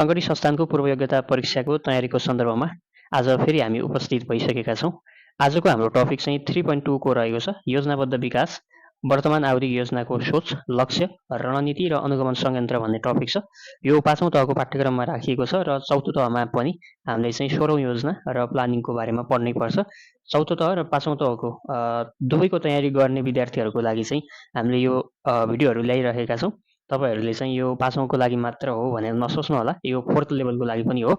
सङ्गठित संस्थानको पूर्व योग्यता परीक्षाको तयारीको सन्दर्भमा आज फेरि हामी उपस्थित भइसकेका छौँ। आजको हाम्रो टपिक चाहिँ 3.2 को रहेको छ, योजनाबद्ध विकास, वर्तमान आवधिक योजनाको सोच, लक्ष्य, रणनीति र अनुगमन संयन्त्र भन्ने टपिक छ। यो 5औं तहको पाठ्यक्रममा राखिएको छ र 4औं तहमा पनि हामीले चाहिँ 16औं योजना र प्लानिङको बारेमा पढ्नै पर्छ। 4औं तह र 5औं तहको दुवैको तयारी गर्ने विद्यार्थीहरूको लागि चाहिँ हामीले यो भिडियोहरू ल्याइरहेका छौँ। तपाईँहरूले चाहिँ यो 5औंको लागि मात्र हो भनेर नसोच्नु होला, यो 4th लेभलको लागि पनि हो।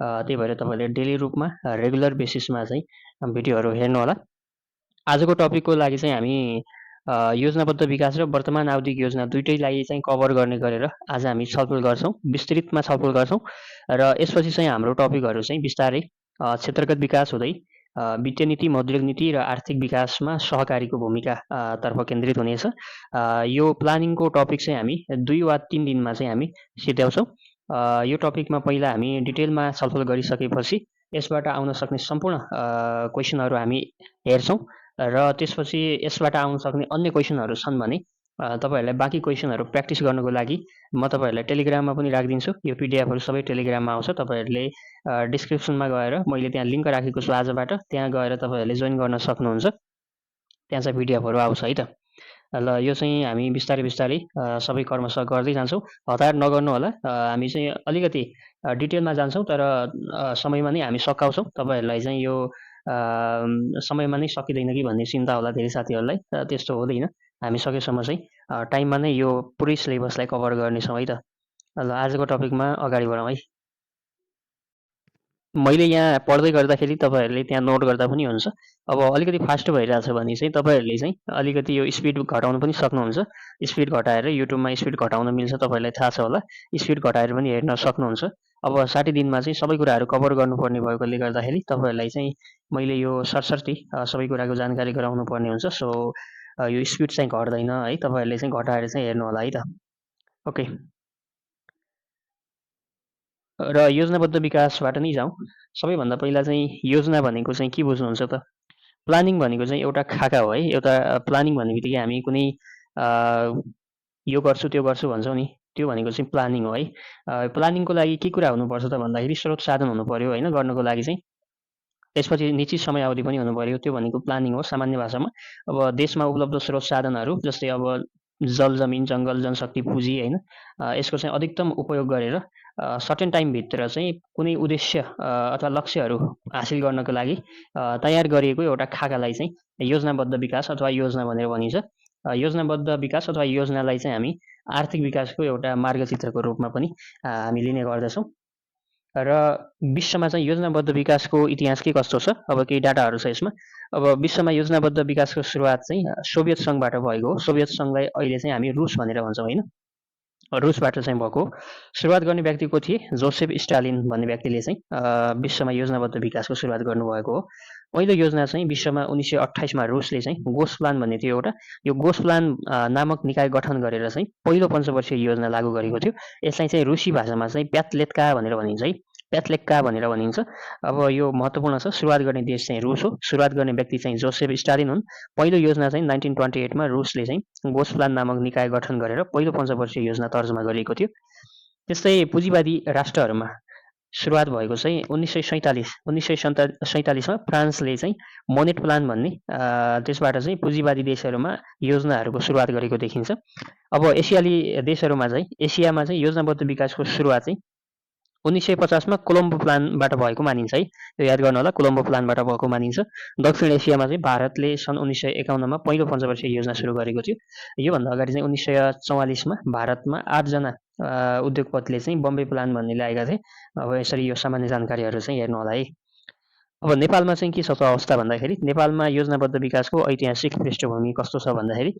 त्यही भएर तपाईँले डेली रूपमा रेगुलर बेसिसमा चाहिँ भिडियोहरू हेर्नु होला। आजको टपिकको लागि चाहिँ हामी योजनाबद्ध विकास र वर्तमान आवधिक योजना दुइटैलाई चाहिँ कभर गर्ने गरेर आज हामी छलफल गर्छौँ, विस्तृतमा छलफल गर्छौँ र यसपछि चाहिँ हाम्रो टपिकहरू चाहिँ बिस्तारै क्षेत्रगत विकास हुँदै वित्तीय नीति, मौद्रिक नीति र आर्थिक विकासमा सहकारीको भूमिका तर्फ केन्द्रित हुनेछ। यो प्लानिङको टपिक चाहिँ हामी 2 वा 3 दिनमा चाहिँ हामी सिध्याउँछौँ। यो टपिकमा पहिला हामी डिटेलमा छलफल गरिसकेपछि यसबाट आउन सक्ने सम्पूर्ण क्वेसनहरू हामी हेर्छौँ र त्यसपछि यसबाट आउन सक्ने अन्य क्वेसनहरू छन् भने तपाईँहरूलाई बाँकी क्वेसनहरू प्र्याक्टिस गर्नको लागि म तपाईँहरूलाई टेलिग्राममा पनि राखिदिन्छु। यो पिडिएफहरू सबै टेलिग्राममा आउँछ। तपाईँहरूले डिस्क्रिप्सनमा गएर मैले त्यहाँ लिङ्क राखेको छु आजबाट, त्यहाँ गएर तपाईँहरूले जोइन गर्न सक्नुहुन्छ। त्यहाँ चाहिँ पिडिएफहरू आउँछ है त। ल यो चाहिँ हामी बिस्तारै बिस्तारै सबै क्रमशः गर्दै जान्छौँ। हतार नगर्नु होला, हामी चाहिँ अलिकति डिटेलमा जान्छौँ तर समयमा नै हामी सकाउँछौँ। तपाईँहरूलाई चाहिँ यो समयमा नै सकिँदैन कि भन्ने चिन्ता होला धेरै साथीहरूलाई, त्यस्तो हुँदैन। हामी सकेसम्म चाहिँ टाइममा नै यो पुरै सिलेबसलाई कभर गर्नेछौँ है त। ल आजको टपिकमा अगाडि बढौँ है। मैले यहाँ पढ्दै गर्दाखेरि तपाईँहरूले त्यहाँ नोट गर्दा पनि हुन्छ। अब अलिकति फास्ट भइरहेछ भने चाहिँ तपाईँहरूले चाहिँ अलिकति यो स्पिड घटाउन पनि सक्नुहुन्छ। स्पिड घटाएर युट्युबमा स्पिड घटाउन मिल्छ, तपाईँहरूलाई थाहा छ होला। स्पिड घटाएर पनि हेर्न सक्नुहुन्छ। अब 60 दिनमा चाहिँ सबै कुराहरू कभर गर्नुपर्ने भएकोले गर्दाखेरि तपाईँहरूलाई चाहिँ मैले यो सरसर्ती सबै कुराको जानकारी गराउनु पर्ने हुन्छ। सो यो स्पिड चाहिँ घट्दैन है, तपाईँहरूले चाहिँ घटाएर चाहिँ हेर्नु होला है त। ओके, र योजनाबद्ध विकासबाट नै जाउँ। सबैभन्दा पहिला चाहिँ योजना भनेको चाहिँ के बुझ्नुहुन्छ त? प्लानिङ भनेको चाहिँ एउटा खाका हो है। एउटा प्लानिङ भन्ने बित्तिकै हामी कुनै यो गर्छु त्यो गर्छु भन्छौँ नि, त्यो भनेको चाहिँ प्लानिङ हो है। प्लानिङको लागि के कुरा हुनुपर्छ त भन्दाखेरि स्रोत साधन हुनु पर्यो होइन गर्नको लागि चाहिँ। त्यसपछि निश्चित समयावधि पनि हुनु पर्यो, त्यो भनेको प्लानिङ हो सामान्य भाषामा। अब देशमा उपलब्ध स्रोत साधनहरू जस्तै अब जल, जमिन, जङ्गल, जनशक्ति, पुँजी होइन, यसको चाहिँ अधिकतम उपयोग गरेर सर्टेन टाइमभित्र चाहिँ कुनै उद्देश्य अथवा लक्ष्यहरू हासिल गर्नको लागि तयार गरिएको एउटा खाकालाई चाहिँ योजनाबद्ध विकास अथवा योजना भनेर भनिन्छ। योजनाबद्ध विकास अथवा योजनालाई चाहिँ हामी आर्थिक विकासको एउटा मार्गचित्रको रूपमा पनि हामी लिने गर्दछौँ। र विश्वमा चाहिँ योजनाबद्ध विकासको इतिहास के कस्तो छ, अब केही डाटाहरू छ यसमा। अब विश्वमा योजनाबद्ध विकासको सुरुवात चाहिँ सोभियत सङ्घबाट भएको हो। सोभियत सङ्घलाई अहिले चाहिँ हामी रुस भनेर भन्छौँ होइन, रुसबाट चाहिँ भएको। सुरुवात गर्ने व्यक्ति को थिए? जोसेफ स्टालिन भन्ने व्यक्तिले चाहिँ विश्वमा योजनाबद्ध विकासको सुरुवात गर्नुभएको हो। पहिलो योजना चाहिँ विश्वमा 1928मा रुसले चाहिँ गोस प्लान भन्ने थियो एउटा। यो गोस प्लान नामक निकाय गठन गरेर चाहिँ पहिलो पञ्चवर्षीय योजना लागू गरेको थियो। यसलाई चाहिँ रुसी भाषामा चाहिँ प्याथलेट्का भनेर भनिन्छ है, प्याथलेक्का भनेर भनिन्छ। अब यो महत्त्वपूर्ण छ, सुरुवात गर्ने देश चाहिँ रुस हो, सुरुवात गर्ने व्यक्ति चाहिँ जोसेफ स्टालिन हुन्। पहिलो योजना चाहिँ 1928मा रुसले चाहिँ गोस प्लान नामक निकाय गठन गरेर पहिलो पञ्चवर्षीय योजना तर्जुमा गरिएको थियो। त्यस्तै पुँजीवादी राष्ट्रहरूमा सुरुवात भएको चाहिँ 1947मा फ्रान्सले चाहिँ मोनेट प्लान भन्ने त्यसबाट चाहिँ पुँजीवादी देशहरूमा योजनाहरूको सुरुवात गरेको देखिन्छ। अब एसियाली देशहरूमा चाहिँ एसियामा चाहिँ योजनाबद्ध विकासको सुरुवात चाहिँ 1950मा कोलम्बो प्लानबाट भएको मानिन्छ है, यो याद गर्नु होला, कोलम्बो प्लानबाट भएको मानिन्छ। दक्षिण एसियामा चाहिँ भारतले सन् 1951मा पहिलो पञ्चवर्षीय योजना सुरु गरेको थियो। योभन्दा अगाडि चाहिँ 1944मा भारतमा 8 जना उद्योगपतिले चाहिँ बम्बे प्लान भन्ने ल्याएका थिए। अब यसरी यो सामान्य जानकारीहरू चाहिँ हेर्नु होला है। अब नेपालमा चाहिँ के छ त अवस्था भन्दाखेरि नेपालमा योजनाबद्ध विकासको ऐतिहासिक पृष्ठभूमि कस्तो छ भन्दाखेरि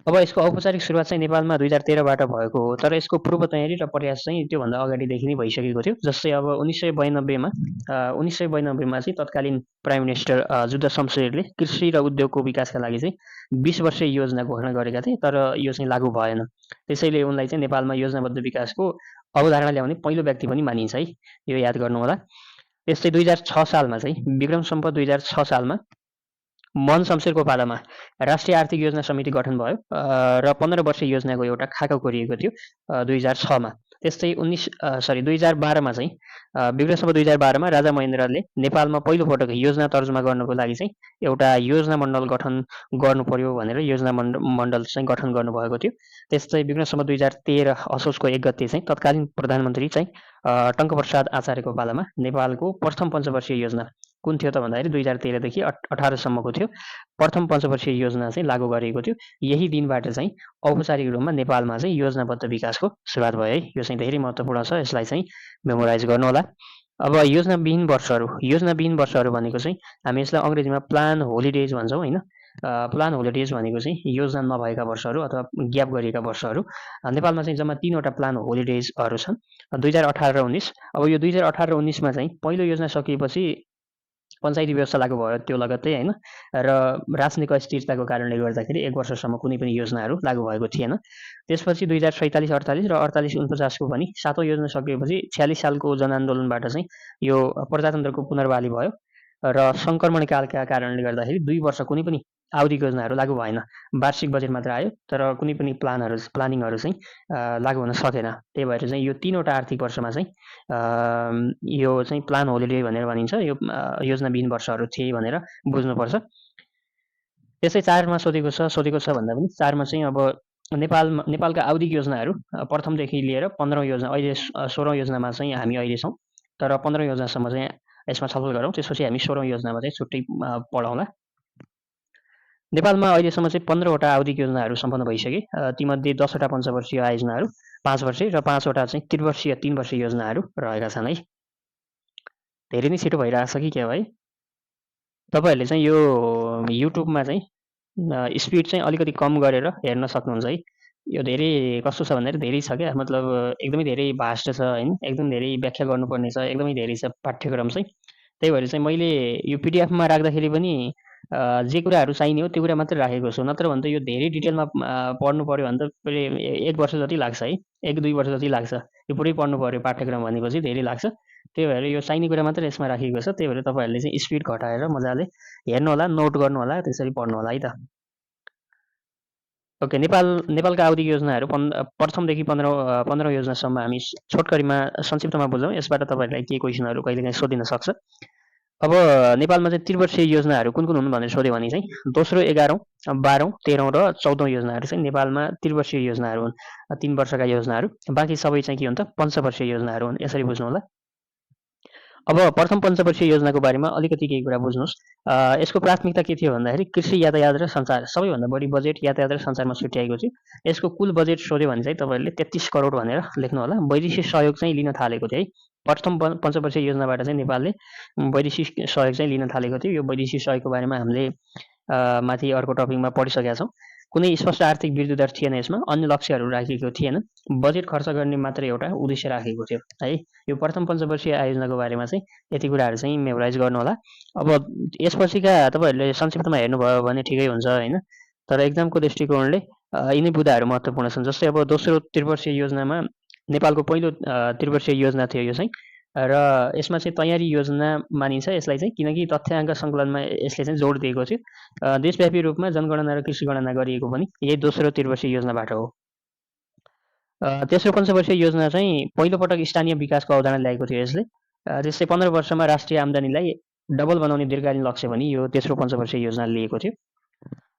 अब यसको औपचारिक सुरुवात चाहिँ नेपालमा 2013बाट भएको हो, तर यसको पूर्व तयारी र प्रयास चाहिँ त्योभन्दा अगाडिदेखि नै भइसकेको थियो। जस्तै अब 1992मा चाहिँ तत्कालीन प्राइम मिनिस्टर जुद्ध शमशेरले कृषि र उद्योगको विकासका लागि चाहिँ 20 वर्षीय योजना घोषणा गरेका थिए, तर यो चाहिँ लागू भएन। त्यसैले उनलाई चाहिँ नेपालमा योजनाबद्ध विकासको अवधारणा ल्याउने पहिलो व्यक्ति पनि मानिन्छ है, यो याद गर्नु होला। त्यस्तै 2006 सालमा चाहिँ विक्रम सम्वत 2006 सालमा मन शमशेरको पालामा राष्ट्रिय आर्थिक योजना समिति गठन भयो र 15 वर्षीय योजनाको एउटा खाका कोरिएको थियो 2006मा। त्यस्तै 2012मा चाहिँ विक्रम सम्वत 2012मा राजा महेन्द्रले नेपालमा पहिलोपटक योजना तर्जुमा गर्नको लागि चाहिँ एउटा योजना मण्डल गठन गर्नु पर्यो भनेर योजना मण्डल चाहिँ गठन गर्नुभएको थियो। त्यस्तै विक्रम सम्वत 2013 असोजको 1 गते चाहिँ तत्कालीन प्रधानमन्त्री चाहिँ टङ्कप्रसाद आचार्यको पालामा नेपालको प्रथम पञ्चवर्षीय योजना कुन थियो त भन्दाखेरि 2013देखि 18सम्मको थियो। प्रथम पञ्चवर्षीय योजना चाहिँ लागू गरिएको थियो। यही दिनबाट चाहिँ औपचारिक रूपमा नेपालमा चाहिँ योजनाबद्ध विकासको सुरुवात भयो है। यो चाहिँ धेरै महत्त्वपूर्ण छ, यसलाई चाहिँ मेमोराइज गर्नुहोला। अब योजनाविहीन वर्षहरू भनेको चाहिँ हामी यसलाई अङ्ग्रेजीमा प्लान होलिडेज भन्छौँ होइन। प्लान होलिडेज भनेको चाहिँ योजना नभएका वर्षहरू अथवा ग्याप गरिएका वर्षहरू। नेपालमा चाहिँ जम्मा 3वटा प्लान होलिडेजहरू छन्, 2018 र 19। अब यो 2018 र 19मा चाहिँ पहिलो योजना सकिएपछि पञ्चायती व्यवस्था लागू भयो त्यो लगत्तै होइन, र राजनीतिक अस्थिरताको कारणले गर्दाखेरि 1 वर्षसम्म कुनै पनि योजनाहरू लागू भएको थिएन। त्यसपछि 2047-48 र 48-49को पनि 7औँ योजना सकिएपछि 46 सालको जनआन्दोलनबाट चाहिँ यो प्रजातन्त्रको पुनर्बहाली भयो र सङ्क्रमण कालका कारणले गर्दाखेरि 2 वर्ष कुनै पनि आवधिक योजनाहरू लागू भएन। वार्षिक बजेट मात्र आयो तर कुनै पनि प्लानिङहरू चाहिँ लागू हुन सकेन। त्यही भएर चाहिँ यो 3वटा आर्थिक वर्षमा चाहिँ यो चाहिँ प्लान होलिडे भनेर भनिन्छ। यो योजनाविहीन वर्षहरू थिए भनेर बुझ्नुपर्छ। त्यसै 4मा सोधेको छ भन्दा पनि 4मा चाहिँ अब नेपालका आवधिक योजनाहरू प्रथमदेखि लिएर 15औँ योजना, अहिले 16औँ योजनामा चाहिँ हामी अहिले छौँ, तर 15औँ योजनासम्म चाहिँ यसमा छलफल गरौँ। त्यसपछि हामी 16औँ योजनामा चाहिँ छुट्टै पढौँला। नेपालमा अहिलेसम्म चाहिँ 15वटा आवधिक योजनाहरू सम्पन्न भइसके। तीमध्ये 10वटा पञ्चवर्षीय आयोजनाहरू 5 वर्षे र 5वटा चाहिँ त्रिवर्षीय 3 वर्षीय योजनाहरू रहेका छन् है। धेरै नै छिटो भइरहेछ कि क्या है। तपाईँहरूले चाहिँ यो युट्युबमा चाहिँ स्पिड चाहिँ अलिकति कम गरेर हेर्न सक्नुहुन्छ है। यो धेरै कस्तो छ भन्दाखेरि धेरै छ क्या, मतलब एकदमै धेरै भास्ट छ होइन, एकदम धेरै व्याख्या गर्नुपर्ने छ, एकदमै धेरै छ पाठ्यक्रम चाहिँ। त्यही भएर चाहिँ मैले यो पिडिएफमा राख्दाखेरि पनि जे कुराहरू चाहिने हो त्यो कुरा मात्रै राखेको छु, नत्र भने त यो धेरै डिटेलमा पढ्नु पऱ्यो भने त फेरि 1 वर्ष जति लाग्छ है, 1-2 वर्ष जति लाग्छ। यो पुरै पढ्नु पऱ्यो पाठ्यक्रम भनेपछि धेरै लाग्छ। त्यही भएर यो चाहिने कुरा मात्रै यसमा राखेको छ। त्यही भएर तपाईँहरूले चाहिँ स्पिड घटाएर मजाले हेर्नु होला, नोट गर्नु होला, त्यसरी पढ्नु होला है त। ओके, नेपालका आवधिक योजनाहरू प्रथमदेखि 15औँ योजनासम्म हामी छोटकरीमा संक्षिप्तमा बुझौँ। यसबाट तपाईँहरूलाई के क्वेसनहरू कहिलेकाहीँ सोधिन सक्छ। अब नेपालमा चाहिँ त्रिवर्षीय योजनाहरू कुन कुन हुन् भनेर सोध्यो भने चाहिँ दोस्रो, 11औँ, 12औँ, 13औँ र 14औँ योजनाहरू चाहिँ नेपालमा त्रिवर्षीय योजनाहरू हुन्, 3 वर्षका योजनाहरू। बाँकी सबै चाहिँ के हुन् त पञ्चवर्षीय योजनाहरू हुन्। यसरी बुझ्नु होला। अब प्रथम पञ्चवर्षीय योजनाको बारेमा अलिकति केही कुरा बुझ्नुहोस्। यसको प्राथमिकता के थियो भन्दाखेरि कृषि, यातायात र सञ्चार, सबैभन्दा बढी बजेट यातायात र सञ्चारमा छुट्याएको थियो। यसको कुल बजेट सोध्यो भने चाहिँ तपाईँहरूले 33 करोड भनेर लेख्नु होला। वैदेशिक सहयोग चाहिँ लिन थालेको थियो है। प्रथम पञ्चवर्षीय योजनाबाट चाहिँ नेपालले वैदेशिक सहयोग चाहिँ लिन थालेको थियो। यो वैदेशिक सहयोगको बारेमा हामीले माथि अर्को टपिकमा पढिसकेका छौँ। कुनै स्पष्ट आर्थिक वृद्धि दर थिएन यसमा, अन्य लक्ष्यहरू राखेको थिएन। बजेट खर्च गर्ने मात्र एउटा उद्देश्य राखेको थियो है। यो प्रथम पञ्चवर्षीय आयोजनाको बारेमा चाहिँ यति कुराहरू चाहिँ मेमोराइज गर्नु होला। अब यसपछिका तपाईँहरूले संक्षिप्तमा हेर्नुभयो भने ठिकै हुन्छ होइन, तर एक्जामको दृष्टिकोणले यिनै बुदाहरू महत्त्वपूर्ण छन्। जस्तै अब दोस्रो त्रिवर्षीय योजनामा नेपालको पहिलो त्रिवर्षीय योजना थियो यो चाहिँ, र यसमा चाहिँ तयारी योजना मानिन्छ यसलाई चाहिँ, किनकि तथ्याङ्क सङ्कलनमा यसले चाहिँ जोड दिएको थियो। देशव्यापी रूपमा जनगणना र कृषि गणना गरिएको पनि यही दोस्रो त्रिवर्षीय योजनाबाट हो। तेस्रो पञ्चवर्षीय योजना चाहिँ पहिलोपटक स्थानीय विकासको अवधारणा ल्याएको थियो यसले। त्यस्तै 15 वर्षमा राष्ट्रिय आम्दानीलाई डबल बनाउने दीर्घकालीन लक्ष्य पनि यो तेस्रो पञ्चवर्षीय योजनाले लिएको थियो।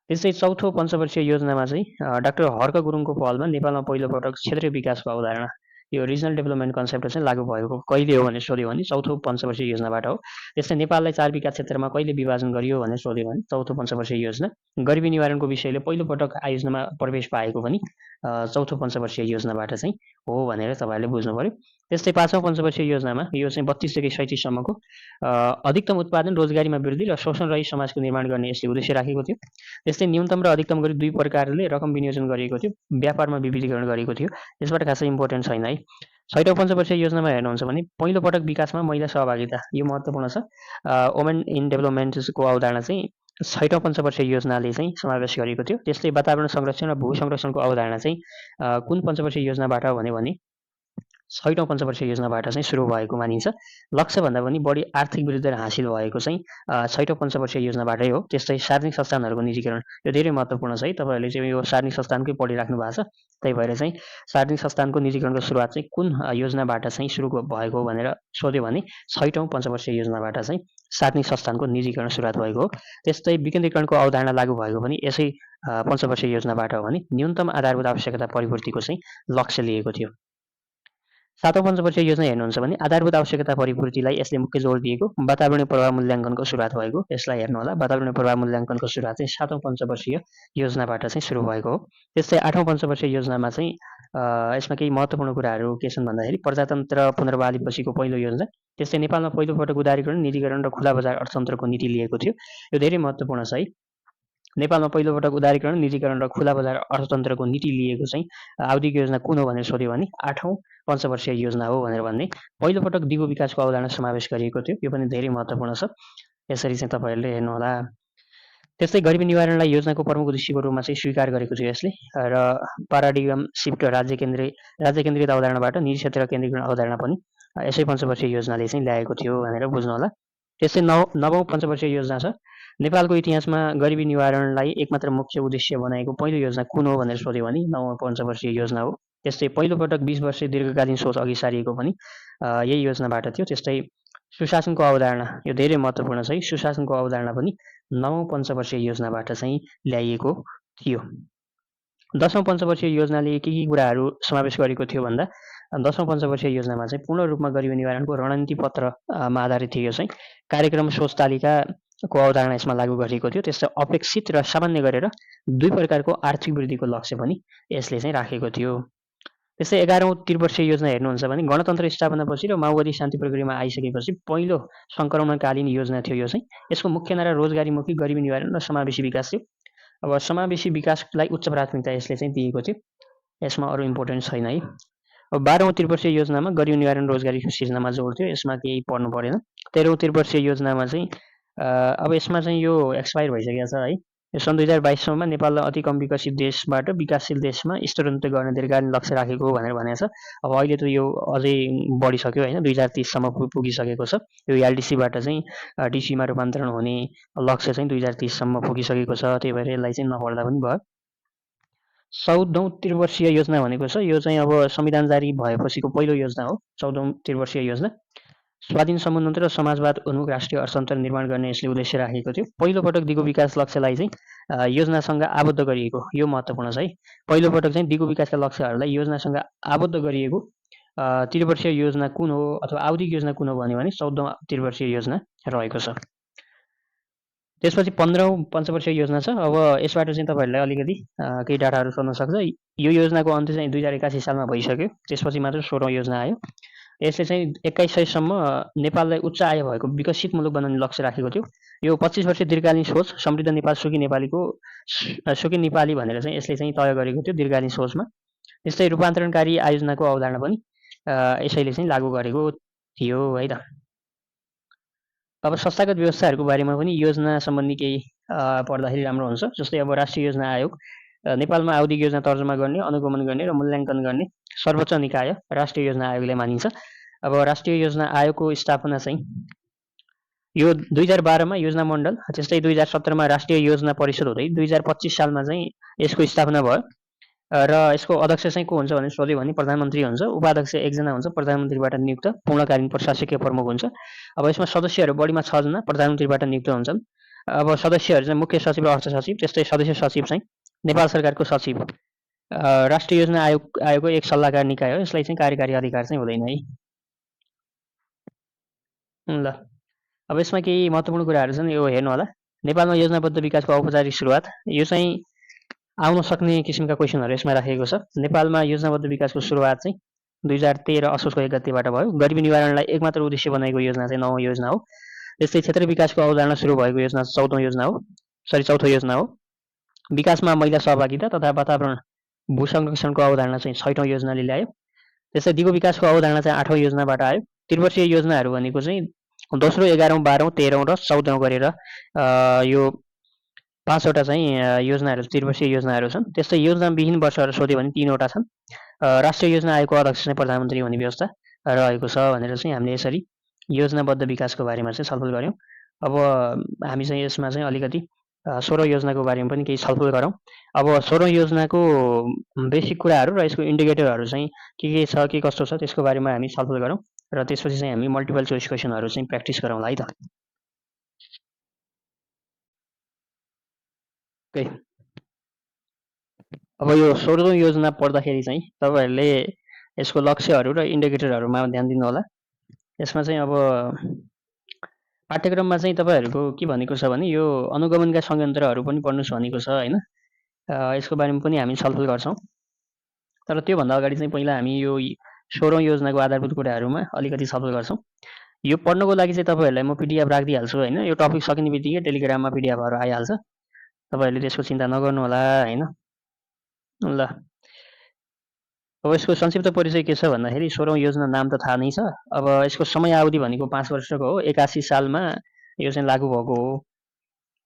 त्यस्तै चौथो पञ्चवर्षीय योजनामा चाहिँ डाक्टर हर्क गुरुङको पहलमा नेपालमा पहिलोपटक क्षेत्रीय विकासको अवधारणा, यो रिजनल डेभलपमेन्ट कन्सेप्ट चाहिँ लागू भएको कहिले हो भनेर सोध्यो भने चौथो पञ्चवर्षीय योजनाबाट हो। त्यस्तै नेपाललाई 4 विकास क्षेत्रमा कहिले विभाजन गरियो भनेर सोध्यो भने चौथो पञ्चवर्षीय योजना। गरिबी निवारणको विषयले पहिलोपटक आयोजनामा प्रवेश पाएको पनि चौथो पञ्चवर्षीय योजनाबाट चाहिँ हो भनेर तपाईँहरूले बुझ्नु पऱ्यो। त्यस्तै 5औँ पञ्चवर्षीय योजनामा यो चाहिँ 32 देखि 37 सम्मको अधिकतम उत्पादन, रोजगारीमा वृद्धि र शोषण रहित समाजको निर्माण गर्ने यसले उद्देश्य राखेको थियो। त्यस्तै न्यूनतम र अधिकतम गरी 2 प्रकारले रकम विनियोजन गरिएको थियो, व्यापारमा विविधीकरण गरिएको थियो। यसबाट खासै इम्पोर्टेन्ट छैन है। 6औँ पञ्चवर्षीय योजनामा हेर्नुहुन्छ भने पहिलोपटक विकासमा महिला सहभागिता, यो महत्त्वपूर्ण छ। वुमेन इन डेभलपमेन्टको अवधारणा चाहिँ 6औँ पञ्चवर्षीय योजनाले चाहिँ समावेश गरेको थियो। त्यस्तै वातावरण संरक्षण र भू संरक्षणको अवधारणा चाहिँ कुन पञ्चवर्षीय योजनाबाट हो भने छैटौँ पञ्चवर्षीय योजनाबाट चाहिँ सुरु भएको मानिन्छ। लक्ष्यभन्दा पनि बढी आर्थिक वृद्धि हासिल भएको चाहिँ छैटौँ पञ्चवर्षीय योजनाबाटै हो। त्यस्तै सार्वजनिक संस्थानहरूको निजीकरण यो धेरै महत्त्वपूर्ण छ है। तपाईँहरूले चाहिँ यो सार्वजनिक संस्थानकै पढिराख्नु भएको छ, त्यही भएर चाहिँ सार्वजनिक संस्थानको निजीकरणको सुरुवात चाहिँ कुन योजनाबाट चाहिँ सुरु भएको भनेर सोध्यो भने छैटौँ पञ्चवर्षीय योजनाबाट चाहिँ सार्वजनिक संस्थानको निजीकरण सुरुवात भएको हो। त्यस्तै विकेन्द्रीकरणको अवधारणा लागू भएको पनि यसै पञ्चवर्षीय योजनाबाट हो भने न्यूनतम आधारभूत आवश्यकता परिपूर्तिको चाहिँ लक्ष्य लिएको थियो। सातौँ पञ्चवर्षीय योजना हेर्नुहुन्छ भने आधारभूत आवश्यकता परिपूर्तिलाई यसले मुख्य जोड दिएको वातावरणीय प्रभाव मूल्याङ्कनको सुरुवात भएको। यसलाई हेर्नुहोला, वातावरणीय प्रभाव मूल्याङ्कनको सुरुवात चाहिँ सातौँ पञ्चवर्षीय योजनाबाट चाहिँ सुरु भएको हो। त्यस्तै आठौँ पञ्चवर्षीय योजनामा चाहिँ यसमा केही महत्त्वपूर्ण कुराहरू के छन् भन्दाखेरि प्रजातन्त्र पुनर्बहालीपछिको पहिलो योजना, त्यस्तै नेपालमा पहिलोपटक उदारीकरण, निजीकरण र खुला बजार अर्थतन्त्रको नीति लिएको थियो। यो धेरै महत्त्वपूर्ण छ है। नेपालमा पहिलोपटक उदारीकरण, निजीकरण र खुला बजार अर्थतन्त्रको नीति लिएको चाहिँ आवधिक योजना कुन हो भनेर सोध्यो भने आठौँ पञ्चवर्षीय योजना हो भनेर भन्ने। पहिलोपटक दिगो विकासको अवधारणा समावेश गरिएको थियो, यो पनि धेरै महत्त्वपूर्ण छ। यसरी चाहिँ तपाईँहरूले हेर्नुहोला। त्यस्तै गरिबी निवारणलाई योजनाको प्रमुख उद्देश्यको रूपमा चाहिँ स्वीकार गरेको थियो यसले र पाराडिगम सिफ्ट राज्य केन्द्रित अवधारणाबाट निजी क्षेत्र केन्द्रीकरण अवधारणा पनि यसै पञ्चवर्षीय योजनाले चाहिँ ल्याएको थियो भनेर बुझ्नु होला। त्यस्तै नवौँ पञ्चवर्षीय योजना छ। नेपालको इतिहासमा गरिबी निवारणलाई एकमात्र मुख्य उद्देश्य बनाएको पहिलो योजना कुन हो भनेर सोध्यो भने नवौँ पञ्चवर्षीय योजना हो। त्यस्तै पहिलोपटक 20 वर्षीय दीर्घकालीन सोच अघि सारिएको पनि यही योजनाबाट थियो। त्यस्तै सुशासनको अवधारणा यो धेरै महत्त्वपूर्ण छ है। सुशासनको अवधारणा पनि नवौँ पञ्चवर्षीय योजनाबाट चाहिँ ल्याइएको थियो। 10औँ पञ्चवर्षीय योजनाले के कुराहरू समावेश गरेको थियो भन्दा 10औँ पञ्चवर्षीय योजनामा चाहिँ पूर्ण रूपमा गरिबी निवारणको रणनीति पत्रमा आधारित थियो। चाहिँ कार्यक्रम सोच तालिकाको अवधारणा यसमा लागू गरिएको थियो। त्यस्तै अपेक्षित र सामान्य गरेर दुई प्रकारको आर्थिक वृद्धिको लक्ष्य पनि यसले चाहिँ राखेको थियो। त्यस्तै 11औँ त्रिवर्षीय योजना हेर्नुहुन्छ भने गणतन्त्र स्थापनापछि र माओवादी शान्ति प्रक्रियामा आइसकेपछि पहिलो सङ्क्रमणकालीन योजना थियो। यो चाहिँ यसको मुख्य नारा रोजगारीमुखी, गरिबी निवारण र समावेशी विकास थियो। अब समावेशी विकासलाई उच्च प्राथमिकता यसले चाहिँ दिएको थियो। यसमा अरू इम्पोर्टेन्ट छैन है। अब 12औँ त्रिवर्षीय योजनामा गरिबी निवारण रोजगारीको सिर्जनामा जोड थियो, यसमा केही पढ्नु परेन। 13औँ त्रिवर्षीय योजनामा चाहिँ अब यसमा चाहिँ यो एक्सपायर भइसकेको छ है। यो सन् 2022सम्ममा नेपाललाई अति कम विकसित देशबाट विकासशील देशमा स्तरोन्नति गर्ने दीर्घकालीन लक्ष्य राखेको हो भनेर भनेको छ। अब अहिले त यो अझै बढिसक्यो होइन, 2030सम्म पुगिसकेको छ। यो एलडिसीबाट चाहिँ डिसीमा रूपान्तरण हुने लक्ष्य चाहिँ 2030सम्म पुगिसकेको छ। त्यही भएर यसलाई चाहिँ नपढ्दा पनि भयो। 14औँ त्रिवर्षीय योजना भनेको छ, यो चाहिँ अब संविधान जारी भएपछिको पहिलो योजना हो। 14औँ त्रिवर्षीय योजना स्वाधीन समुन्नत र समाजवाद उन्मुख राष्ट्रिय अर्थतन्त्र निर्माण गर्ने यसले उद्देश्य राखेको थियो। पहिलोपटक दिगो विकास लक्ष्यलाई चाहिँ योजनासँग आबद्ध गरिएको, यो महत्त्वपूर्ण छ है। पहिलोपटक चाहिँ दिगो विकासका लक्ष्यहरूलाई योजनासँग आबद्ध गरिएको त्रिवर्षीय योजना कुन हो अथवा आवधिक योजना कुन हो भन्यो भने 14औँ त्रिवर्षीय योजना रहेको छ। त्यसपछि 15औँ पञ्चवर्षीय योजना छ। अब यसबाट चाहिँ तपाईँहरूलाई अलिकति केही डाटाहरू सोध्न सक्छ। यो योजनाको अन्त्य चाहिँ 2081 सालमा भइसक्यो। त्यसपछि मात्र 16औँ योजना आयो। यसले चाहिँ 2100सम्म नेपाललाई उच्च आय भएको विकसित मुलुक बनाउने लक्ष्य राखेको थियो। यो 25 वर्षीय दीर्घकालीन सोच समृद्ध नेपाल सुखी नेपाली भनेर चाहिँ यसले चाहिँ तय गरेको थियो दीर्घकालीन सोचमा। त्यस्तै रूपान्तरणकारी आयोजनाको अवधारणा पनि यसैले चाहिँ लागू गरेको थियो है त। अब संस्थागत व्यवस्थाहरूको बारेमा पनि योजना सम्बन्धी केही पढ्दाखेरि राम्रो हुन्छ। जस्तै अब राष्ट्रिय योजना आयोग नेपालमा आवधिक योजना तर्जुमा गर्ने, अनुगमन गर्ने र मूल्याङ्कन गर्ने सर्वोच्च निकाय राष्ट्रिय योजना आयोगले मानिन्छ। अब राष्ट्रिय योजना आयोगको स्थापना चाहिँ यो 2012मा योजना मण्डल, त्यस्तै 2017मा राष्ट्रिय योजना परिषद हुँदै 2025 सालमा चाहिँ यसको स्थापना भयो र यसको अध्यक्ष चाहिँ को हुन्छ भनेर सोध्यो भने प्रधानमन्त्री हुन्छ। उपाध्यक्ष एकजना हुन्छ प्रधानमन्त्रीबाट नियुक्त, पूर्णकालीन प्रशासकीय प्रमुख हुन्छ। अब यसमा सदस्यहरू बढीमा 6 जना प्रधानमन्त्रीबाट नियुक्त हुन्छन्। अब सदस्यहरू चाहिँ मुख्य सचिव र अर्थ सचिव, त्यस्तै सदस्य सचिव चाहिँ नेपाल सरकारको सचिव। राष्ट्रिय योजना आयोगको एक सल्लाहकार निकाय हो। यसलाई चाहिँ कार्यकारी अधिकार चाहिँ हुँदैन है। ल अब यसमा केही महत्त्वपूर्ण कुराहरू छन्, यो हेर्नु होला। नेपालमा योजनाबद्ध विकासको औपचारिक सुरुवात, यो चाहिँ आउन सक्ने किसिमका क्वेसनहरू यसमा राखेको छ। नेपालमा योजनाबद्ध विकासको सुरुवात चाहिँ 2013 असोजको 1 गतेबाट भयो। गरिबी निवारणलाई एकमात्र उद्देश्य बनाएको योजना चाहिँ 9औँ योजना हो। त्यस्तै क्षेत्र विकासको अवधारणा सुरु भएको योजना 14औँ योजना हो, चौथो योजना हो। विकासमा महिला सहभागिता तथा वातावरण भू संरक्षणको अवधारणा चाहिँ 6औँ योजनाले ल्यायो। त्यस्तै दिगो विकासको अवधारणा चाहिँ 8औँ योजनाबाट आयो। त्रिवर्षीय योजनाहरू भनेको चाहिँ दोस्रो, 11औँ, 12औँ, 13औँ र 14औँ गरेर यो 5वटा चाहिँ योजनाहरू त्रिवर्षीय योजनाहरू छन्। त्यस्तै योजनाविहीन वर्षहरू सोध्यो भने 3वटा छन्। राष्ट्रिय योजना आयोगको अध्यक्ष चाहिँ प्रधानमन्त्री हुने व्यवस्था रहेको छ भनेर चाहिँ हामीले यसरी योजनाबद्ध विकासको बारेमा चाहिँ छलफल गऱ्यौँ। अब हामी चाहिँ यसमा चाहिँ अलिकति 16औं योजनाको बारेमा पनि केही छलफल गरौँ। अब 16औं योजनाको बेसिक कुराहरू र यसको इन्डिकेटरहरू चाहिँ के छ, के कस्तो छ त्यसको बारेमा हामी छलफल गरौँ र त्यसपछि चाहिँ हामी मल्टिपल चोइस क्वेसनहरू चाहिँ प्र्याक्टिस गरौँला है त। ओके, अब यो 16औं योजना पढ्दाखेरि चाहिँ तपाईँहरूले यसको लक्ष्यहरू र इन्डिकेटरहरूमा ध्यान दिनु होला। यसमा चाहिँ अब पाठ्यक्रममा चाहिँ तपाईँहरूको के भनेको छ भने यो अनुगमनका संयन्त्रहरू पनि पढ्नुहोस् भनेको छ होइन। यसको बारेमा पनि हामी छलफल गर्छौँ। तर त्योभन्दा अगाडि चाहिँ पहिला हामी यो 16औं योजनाको आधारभूत कुराहरूमा अलिकति छलफल गर्छौँ। यो पढ्नको लागि चाहिँ तपाईँहरूलाई म पिडिएफ राखिदिइहाल्छु होइन। यो टपिक सकिने बित्तिकै टेलिग्राममा पिडिएफहरू आइहाल्छ, तपाईँहरूले त्यसको चिन्ता नगर्नु होला होइन। ल, अब यसको संक्षिप्त परिचय के छ भन्दाखेरि 16औं योजना नाम त थाहा नै छ। अब यसको समय अवधि भनेको 5 वर्षको हो। 81 सालमा यो चाहिँ लागू भएको हो।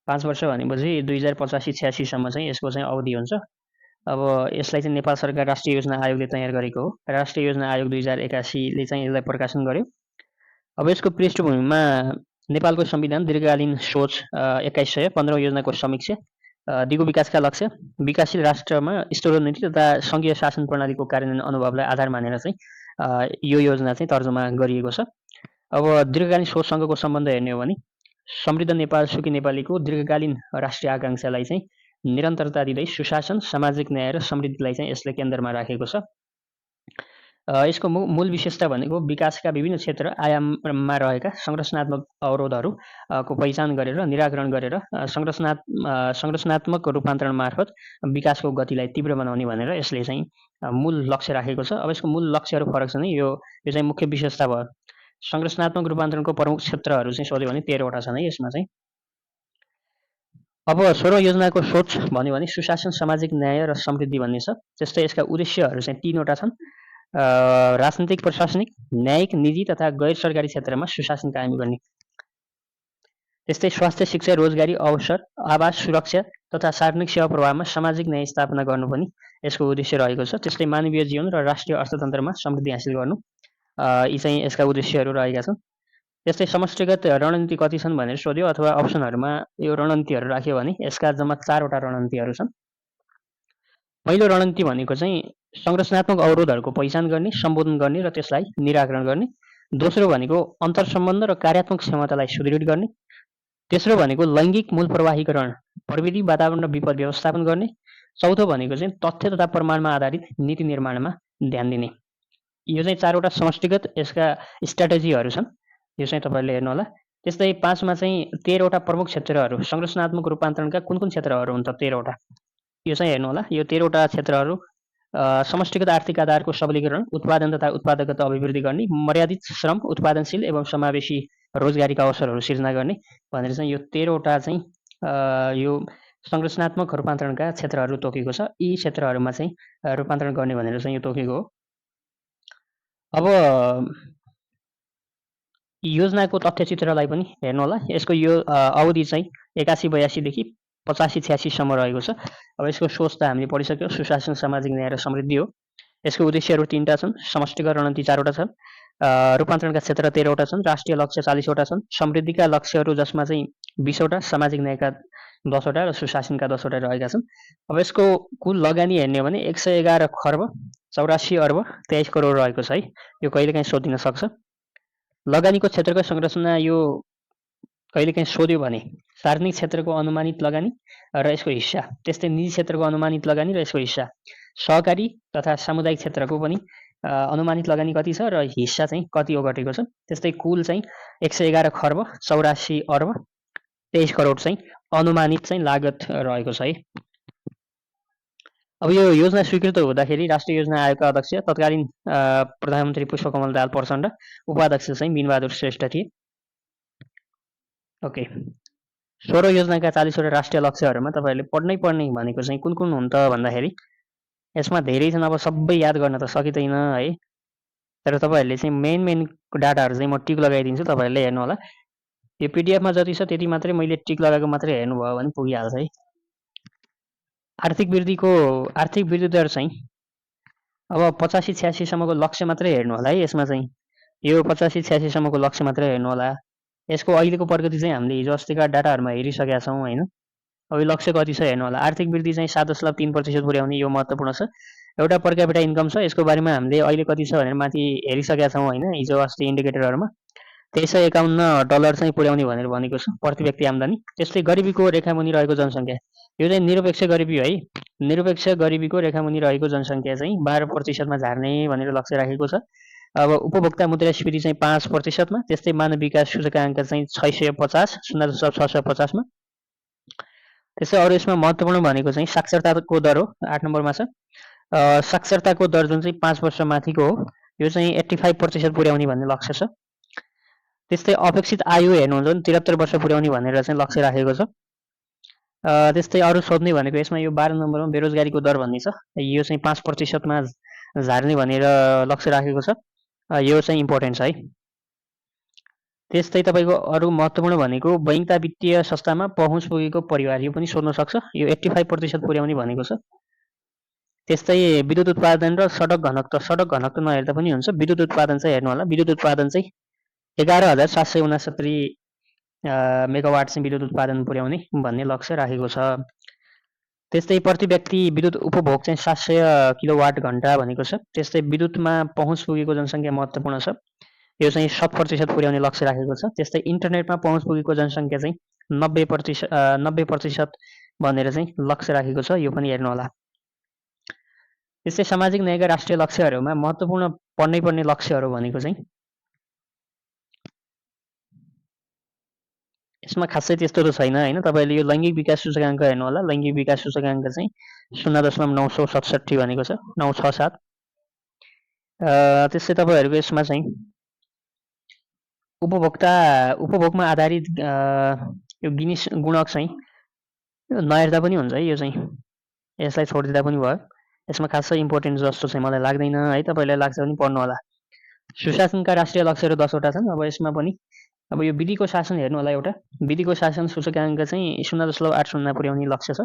5 वर्ष भनेपछि 2085-86 सम्म चाहिँ यसको चाहिँ अवधि हुन्छ। अब यसलाई चाहिँ नेपाल सरकार राष्ट्रिय योजना आयोगले तयार गरेको हो। राष्ट्रिय योजना आयोग 2081ले चाहिँ यसलाई प्रकाशन गर्यो। अब यसको पृष्ठभूमिमा नेपालको संविधान, दीर्घकालीन सोच 2115औं योजनाको समीक्षा, दिगो विकासका लक्ष्य, विकासशील राष्ट्रमा स्तरोन्नति तथा सङ्घीय शासन प्रणालीको कार्यान्वयन अनुभवलाई आधार मानेर चाहिँ यो योजना चाहिँ तर्जुमा गरिएको छ। अब दीर्घकालीन सोचसँगको सम्बन्ध हेर्ने हो भने समृद्ध नेपाल सुखी नेपालीको दीर्घकालीन राष्ट्रिय आकाङ्क्षालाई चाहिँ निरन्तरता दिँदै सुशासन, सामाजिक न्याय र समृद्धिलाई चाहिँ यसले केन्द्रमा राखेको छ। यसको मूल विशेषता भनेको विकासका विभिन्न क्षेत्र आयाममा रहेका संरचनात्मक अवरोधहरूको पहिचान गरेर निराकरण गरेर संरचनात्मक रूपान्तरण मार्फत विकासको गतिलाई तीव्र बनाउने भनेर यसले चाहिँ मूल लक्ष्य राखेको छ। अब यसको मूल लक्ष्यहरू फरक छ नि, यो चाहिँ मुख्य विशेषता भयो। संरचनात्मक रूपान्तरणको प्रमुख क्षेत्रहरू चाहिँ सोध्यो भने 13 वटा छन् है यसमा चाहिँ। अब 16औं योजनाको सोच भन्यो भने सुशासन, सामाजिक न्याय र समृद्धि भन्ने छ। त्यस्तै यसका उद्देश्यहरू चाहिँ 3 वटा छन्। राजनीतिक, प्रशासनिक, न्यायिक, निजी तथा गैर सरकारी क्षेत्रमा सुशासन कायम गर्ने। त्यस्तै स्वास्थ्य, शिक्षा, रोजगारी अवसर, आवास, सुरक्षा तथा सार्वजनिक सेवा प्रवाहमा सामाजिक न्याय स्थापना गर्नु पनि यसको उद्देश्य रहेको छ। त्यस्तै मानवीय जीवन र राष्ट्रिय अर्थतन्त्रमा समृद्धि हासिल गर्नु, यी चाहिँ यसका उद्देश्यहरू रहेका छन्। त्यस्तै समष्टिगत रणनीति कति छन् भनेर सोध्यो अथवा अप्सनहरूमा यो रणनीतिहरू राख्यो भने यसका जम्मा 4 वटा रणनीतिहरू छन्। पहिलो रणनीति भनेको चाहिँ संरचनात्मक अवरोधहरूको पहिचान गर्ने, सम्बोधन गर्ने र त्यसलाई निराकरण गर्ने। दोस्रो भनेको अन्तर्सम्बन्ध र कार्यात्मक क्षमतालाई सुदृढ गर्ने। तेस्रो भनेको लैङ्गिक मूल प्रवाहीकरण, प्रविधि, वातावरण र विपद व्यवस्थापन गर्ने। चौथो भनेको चाहिँ तथ्य तथा प्रमाणमा आधारित नीति निर्माणमा ध्यान दिने। यो चाहिँ 4 वटा समष्टिगत यसका स्ट्राटेजीहरू छन्। यो चाहिँ तपाईँहरूले हेर्नु होला। त्यस्तै 5 मा चाहिँ 13 वटा प्रमुख क्षेत्रहरू, संरचनात्मक रूपान्तरणका कुन कुन क्षेत्रहरू हुन् त 13 वटा, यो चाहिँ हेर्नु होला। यो 13 वटा क्षेत्रहरू समष्टिगत आर्थिक आधारको सबलीकरण, उत्पादन तथा उत्पादकता अभिवृद्धि गर्ने, मर्यादित श्रम, उत्पादनशील एवं समावेशी रोजगारीका अवसरहरू सिर्जना गर्ने भनेर चाहिँ यो 13 वटा चाहिँ यो संरचनात्मक रूपान्तरणका क्षेत्रहरू तोकेको छ। यी क्षेत्रहरूमा चाहिँ रूपान्तरण गर्ने भनेर चाहिँ यो तोकेको हो। अब योजनाको तथ्यचित्रलाई पनि हेर्नु होला। यसको यो अवधि चाहिँ 81-82 देखि 85-86 सम्म रहेको छ। अब यसको सोच त हामीले पढिसक्यौँ, सुशासन, सामाजिक न्याय र समृद्धि हो। यसको उद्देश्यहरू 3 टा छन्, समष्टिगत रणनीति 4 वटा छन्, रूपान्तरणका क्षेत्र 13 वटा छन्, राष्ट्रिय लक्ष्य 40 वटा छन्, समृद्धिका लक्ष्यहरू जसमा चाहिँ 20 वटा, सामाजिक न्यायका 10 वटा र सुशासनका 10 वटा रहेका छन्। अब यसको कुल लगानी हेर्ने हो भने 111 खर्ब 84 अर्ब 23 करोड रहेको छ है। यो कहिलेकाहीँ सोधिन सक्छ। लगानीको क्षेत्रको संरचना यो कहिलेकाहीँ सोध्यो भने सार्वजनिक क्षेत्रको अनुमानित लगानी र यसको हिस्सा, त्यस्तै निजी क्षेत्रको अनुमानित लगानी र यसको हिस्सा, सहकारी तथा सामुदायिक क्षेत्रको पनि अनुमानित लगानी कति छ र हिस्सा चाहिँ कति ओगटेको छ। त्यस्तै कुल चाहिँ 111 खर्ब 84 अर्ब 23 करोड चाहिँ अनुमानित चाहिँ लागत रहेको छ है। अब यो योजना स्वीकृत हुँदाखेरि राष्ट्रिय योजना आयोगका अध्यक्ष तत्कालीन प्रधानमन्त्री पुष्पकमल दाहाल प्रचण्ड, उपाध्यक्ष चाहिँ बिनबहादुर श्रेष्ठ थिए। ओके, 16 योजनाका 40 वटा राष्ट्रिय लक्ष्यहरूमा तपाईँहरूले पढ्नै पर्ने भनेको चाहिँ कुन कुन हुन् त भन्दाखेरि यसमा धेरै छन्। अब सबै याद गर्न त सकिँदैन है, तर तपाईँहरूले चाहिँ मेन डाटाहरू चाहिँ म टिक लगाइदिन्छु, तपाईँहरूले हेर्नु होला। यो पिडिएफमा जति छ त्यति मात्रै मैले टिक लगाएको मात्रै हेर्नुभयो भने पुगिहाल्छ है। आर्थिक वृद्धि दर चाहिँ अब 85-86 सम्मको लक्ष्य मात्रै हेर्नु होला है यसमा चाहिँ। यो 85-86 सम्मको लक्ष्य मात्रै हेर्नु होला। यसको अहिलेको प्रगति चाहिँ हामीले हिजो अस्तिका डाटाहरूमा हेरिसकेका छौँ होइन। अब यो लक्ष्य कति छ हेर्नु होला। आर्थिक वृद्धि चाहिँ 7.3% पुर्याउने यो महत्त्वपूर्ण छ। एउटा पर क्यापिटा इन्कम छ, यसको बारेमा हामीले अहिले कति छ भनेर माथि हेरिसकेका छौँ होइन हिजो अस्ति इन्डिकेटरहरूमा। $2351 चाहिँ पुर्याउने भनेर भनेको छ प्रति व्यक्ति आम्दानी। त्यस्तै गरिबीको रेखामुनि रहेको जनसङ्ख्या, यो चाहिँ निरपेक्ष गरिबी है। निरपेक्ष गरिबीको रेखामुनि रहेको जनसङ्ख्या चाहिँ 12%मा झार्ने भनेर लक्ष्य राखेको छ। अब उपभोक्ता मुद्रास्फीति चाहिँ 5%मा, त्यस्तै मानव विकास सूचकाङ्क चाहिँ 650, 0.650मा। त्यस्तै अरू यसमा महत्त्वपूर्ण भनेको चाहिँ साक्षरताको दर हो, 8 नम्बरमा छ। साक्षरताको दर जुन चाहिँ 5 वर्ष माथिको हो, यो चाहिँ 85% पुर्याउने भन्ने लक्ष्य छ। त्यस्तै अपेक्षित आयु हेर्नुहुन्छ भने 73 वर्ष पुर्याउने भनेर चाहिँ लक्ष्य राखेको छ। त्यस्तै अरू सोध्ने भनेको यसमा यो 12 नम्बरमा बेरोजगारीको दर भन्ने छ, यो चाहिँ 5%मा झार्ने भनेर लक्ष्य राखेको छ। यो चाहिँ इम्पोर्टेन्ट छ है। त्यस्तै तपाईँको अरू महत्त्वपूर्ण भनेको बैङ्कता वित्तीय संस्थामा पहुँच पुगेको परिवार, यो पनि सोध्न सक्छ। यो 85% पुर्याउने भनेको छ। त्यस्तै विद्युत उत्पादन र सडक घनत्व नहेर्दा पनि हुन्छ। विद्युत उत्पादन चाहिँ हेर्नु होला। विद्युत उत्पादन चाहिँ 11,769 मेगावाट चाहिँ विद्युत उत्पादन पुर्याउने भन्ने लक्ष्य राखेको छ। त्यस्तै प्रति व्यक्ति विद्युत उपभोग चाहिँ 700 किलोवाट घन्टा भनेको छ। त्यस्तै विद्युतमा पहुँच पुगेको जनसङ्ख्या महत्त्वपूर्ण छ, यो चाहिँ 7% पुर्याउने लक्ष्य राखेको छ। त्यस्तै इन्टरनेटमा पहुँच पुगेको जनसङ्ख्या चाहिँ 90% भनेर चाहिँ लक्ष्य राखेको छ, यो पनि हेर्नु होला। त्यस्तै सामाजिक न्यायका राष्ट्रिय लक्ष्यहरूमा महत्त्वपूर्ण पर्ने लक्ष्यहरू भनेको चाहिँ यसमा खासै त्यस्तो त छैन होइन। तपाईँले यो लैङ्गिक विकास सूचकाङ्क हेर्नु होला। लैङ्गिक विकास सूचकाङ्क चाहिँ 0.967 भनेको छ, 967। त्यस्तै तपाईँहरूको यसमा चाहिँ उपभोगमा आधारित यो गिनिस गुणक चाहिँ नहेर्दा पनि हुन्छ है। यो चाहिँ यसलाई छोडिदिँदा पनि भयो। यसमा खासै इम्पोर्टेन्ट जस्तो चाहिँ मलाई लाग्दैन है। तपाईँलाई लाग्छ भने पढ्नु होला। सुशासनका राष्ट्रिय लक्ष्यहरू 10वटा छन्। अब यसमा पनि अब यो विधिको शासन हेर्नु होला। एउटा विधिको शासन सूचकाङ्क चाहिँ 0.80 पुर्याउने लक्ष्य छ।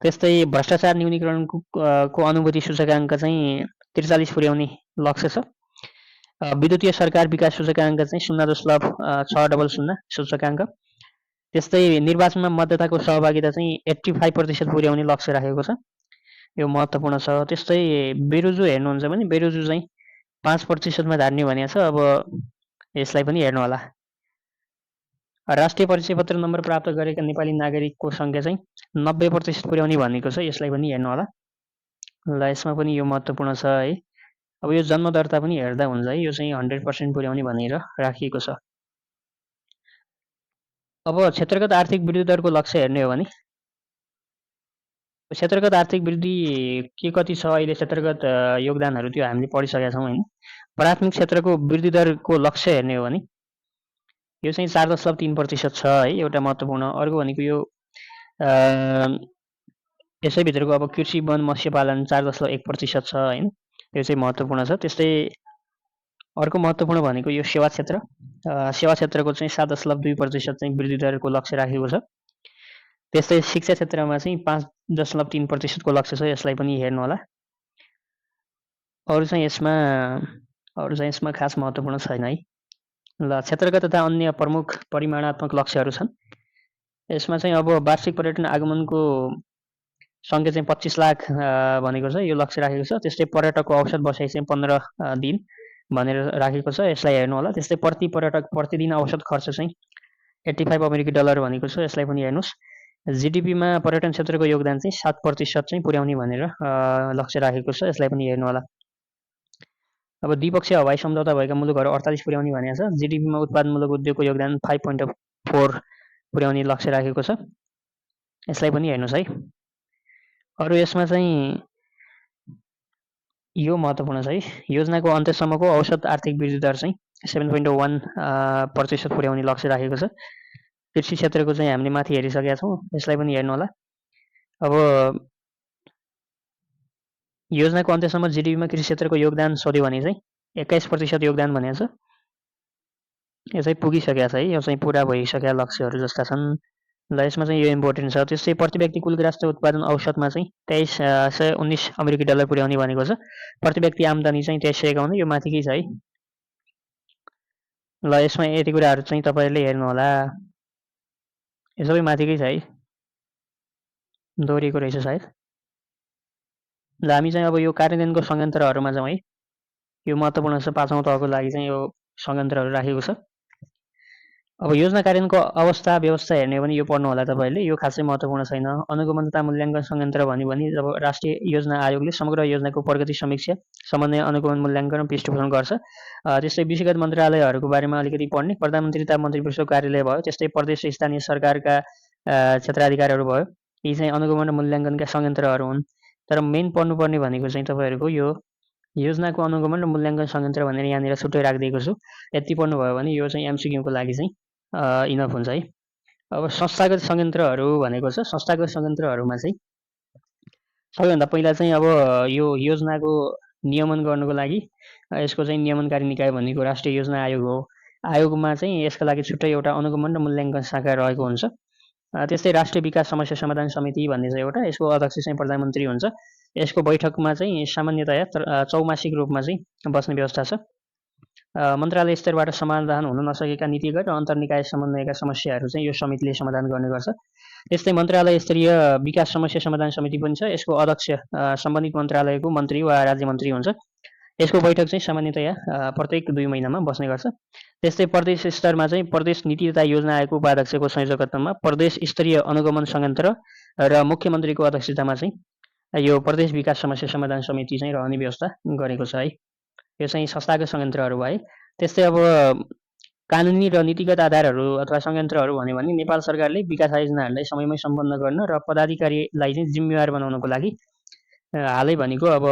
त्यस्तै भ्रष्टाचार न्यूनीकरणको अनुभूति सूचकाङ्क चाहिँ 43 पुर्याउने लक्ष्य छ। विद्युतीय सरकार विकास सूचकाङ्क चाहिँ 0.600 सूचकाङ्क। त्यस्तै निर्वाचनमा मतदाताको सहभागिता चाहिँ 85% पुर्याउने लक्ष्य राखेको छ, यो महत्त्वपूर्ण छ। त्यस्तै बेरोजु हेर्नुहुन्छ भने बेरोजु चाहिँ 5%मा झार्ने भनेको छ। अब यसलाई पनि हेर्नु होला। राष्ट्रिय परिचय पत्र नम्बर प्राप्त गरेका नेपाली नागरिकको सङ्ख्या चाहिँ 90% पुर्याउने भनेको छ, यसलाई पनि हेर्नु होला। ल यसमा पनि यो महत्त्वपूर्ण छ है। अब यो जन्म दर्ता पनि हेर्दा हुन्छ है, यो चाहिँ 100% पुर्याउने भनेर राखिएको छ। अब क्षेत्रगत आर्थिक वृद्धि दरको लक्ष्य हेर्ने हो भने क्षेत्रगत आर्थिक वृद्धि के कति छ अहिले, क्षेत्रगत योगदानहरू त्यो हामीले पढिसकेका छौँ होइन। प्राथमिक क्षेत्रको वृद्धि दरको लक्ष्य हेर्ने हो भने यो चाहिँ 4.3% छ है, एउटा महत्त्वपूर्ण। अर्को भनेको यो यसैभित्रको अब कृषि वन मत्स्य पालन 4.1% छ होइन, यो चाहिँ महत्त्वपूर्ण छ। त्यस्तै अर्को महत्त्वपूर्ण भनेको यो सेवा क्षेत्रको चाहिँ 7.2% चाहिँ वृद्धि दरको लक्ष्य राखेको छ। त्यस्तै शिक्षा क्षेत्रमा चाहिँ 5.3% को लक्ष्य छ, यसलाई पनि हेर्नु होला। अरू चाहिँ यसमा खास महत्त्वपूर्ण छैन है। ल क्षेत्रगत तथा अन्य प्रमुख परिमाणात्मक लक्ष्यहरू छन्। यसमा चाहिँ अब वार्षिक पर्यटन आगमनको सङ्ख्या चाहिँ 25 लाख भनेको छ, यो लक्ष्य राखेको छ। त्यस्तै पर्यटकको औसत बसाइ चाहिँ 15 दिन भनेर राखेको छ, यसलाई हेर्नु होला। त्यस्तै प्रति पर्यटक प्रतिदिन औसत खर्च चाहिँ $85 अमेरिकी भनेको छ, यसलाई पनि हेर्नुहोस्। जिडिपीमा पर्यटन क्षेत्रको योगदान चाहिँ 7% चाहिँ पुर्याउने भनेर लक्ष्य राखेको छ, यसलाई पनि हेर्नु होला। अब द्विपक्षीय हवाई सम्झौता भएका मुलुकहरू 48 पुर्याउने भनेको छ। जिडिपीमा उत्पादनमूलक उद्योगको योगदान 5.4 पुर्याउने लक्ष्य राखेको छ, यसलाई पनि हेर्नुहोस् है। अरू यसमा चाहिँ यो महत्त्वपूर्ण छ है। योजनाको अन्त्यसम्मको औसत आर्थिक वृद्धि दर चाहिँ 7.1% पुर्याउने लक्ष्य राखेको छ। कृषि क्षेत्रको चाहिँ हामीले माथि हेरिसकेका छौँ, यसलाई पनि हेर्नु होला। अब योजनाको अन्त्यसम्म जिडिपीमा कृषि क्षेत्रको योगदान सोध्यो भने चाहिँ 21% योगदान भनेको छ, यो चाहिँ पुगिसकेको छ है। यो चाहिँ पुरा भइसकेका लक्ष्यहरू जस्ता छन्। ल यसमा चाहिँ यो इम्पोर्टेन्ट छ। त्यस्तै प्रति व्यक्ति कुल राष्ट्रिय उत्पादन औसतमा चाहिँ 2319 अमेरिकी डलर पुर्याउने भनेको छ। प्रति व्यक्ति आम्दानी चाहिँ 2351, यो माथिकै छ है। ल यसमा यति कुराहरू चाहिँ तपाईँहरूले हेर्नुहोला, यो सबै माथिकै छ है, दोहोरिएको रहेछ सायद। ल हामी चाहिँ अब यो कार्यान्वयनको संयन्त्रहरूमा जाउँ है। यो महत्त्वपूर्ण छ, 5औँ तहको लागि चाहिँ यो संयन्त्रहरू राखेको छ। अब योजना कार्यान्वयनको अवस्था व्यवस्था हेर्ने हो भने यो पढ्नु होला तपाईँहरूले, यो खासै महत्त्वपूर्ण छैन। अनुगमन तथा मूल्याङ्कन संयन्त्र भन्यो भने जब राष्ट्रिय योजना आयोगले समग्र योजनाको प्रगति समीक्षा, समन्वय, अनुगमन, मूल्याङ्कन र पृष्ठपोषण गर्छ। त्यस्तै विषयगत मन्त्रालयहरूको बारेमा अलिकति पढ्ने, प्रधानमन्त्री तथा मन्त्री परिषद कार्यालय भयो, त्यस्तै प्रदेश स्थानीय सरकारका क्षेत्राधिकारहरू भयो, यी चाहिँ अनुगमन र मूल्याङ्कनका संयन्त्रहरू हुन्। तर मेन पढ्नुपर्ने भनेको चाहिँ तपाईँहरूको यो योजनाको अनुगमन र मूल्याङ्कन संयन्त्र भनेर यहाँनिर छुट्टै राखिदिएको छु। यति पढ्नुभयो भने यो चाहिँ एमसिक्यूको लागि चाहिँ इनफ हुन्छ है। अब संस्थागत संयन्त्रहरू भनेको छ। संस्थागत संयन्त्रहरूमा चाहिँ सबैभन्दा पहिला चाहिँ अब यो योजनाको नियमन गर्नुको लागि यसको चाहिँ नियमनकारी निकाय भनेको राष्ट्रिय योजना आयोग हो। आयोगमा चाहिँ यसका लागि छुट्टै एउटा अनुगमन र मूल्याङ्कन शाखा रहेको हुन्छ। त्यस्तै राष्ट्रिय विकास समस्या समाधान समिति भन्ने चाहिँ एउटा, यसको अध्यक्ष चाहिँ प्रधानमन्त्री हुन्छ। यसको बैठकमा चाहिँ सामान्यतया चौमासिक रूपमा चाहिँ बस्ने व्यवस्था छ। मन्त्रालय स्तरबाट समाधान हुन नसकेका नीतिगत र अन्तर्निकाय समन्वयका समस्याहरू चाहिँ यो समितिले समाधान गर्ने गर्छ। त्यस्तै मन्त्रालय स्तरीय विकास समस्या समाधान समिति पनि छ। यसको अध्यक्ष सम्बन्धित मन्त्रालयको मन्त्री वा राज्य मन्त्री हुन्छ। यसको बैठक चाहिँ सामान्यतया प्रत्येक 2 महिनामा बस्ने गर्छ। त्यस्तै प्रदेश स्तरमा चाहिँ प्रदेश नीति तथा योजना आयोगको उपाध्यक्षको संयोजकत्वमा प्रदेश स्तरीय अनुगमन संयन्त्र र मुख्यमन्त्रीको अध्यक्षतामा चाहिँ यो प्रदेश विकास समस्या समाधान समिति चाहिँ रहने व्यवस्था गरेको छ है। यो चाहिँ संस्थागत संयन्त्रहरू भए। त्यस्तै अब कानुनी र नीतिगत आधारहरू अथवा संयन्त्रहरू भन्यो भने नेपाल सरकारले विकास योजनाहरूलाई समयमै सम्पन्न गर्न र पदाधिकारीलाई चाहिँ जिम्मेवार बनाउनको लागि हालै भनेको अब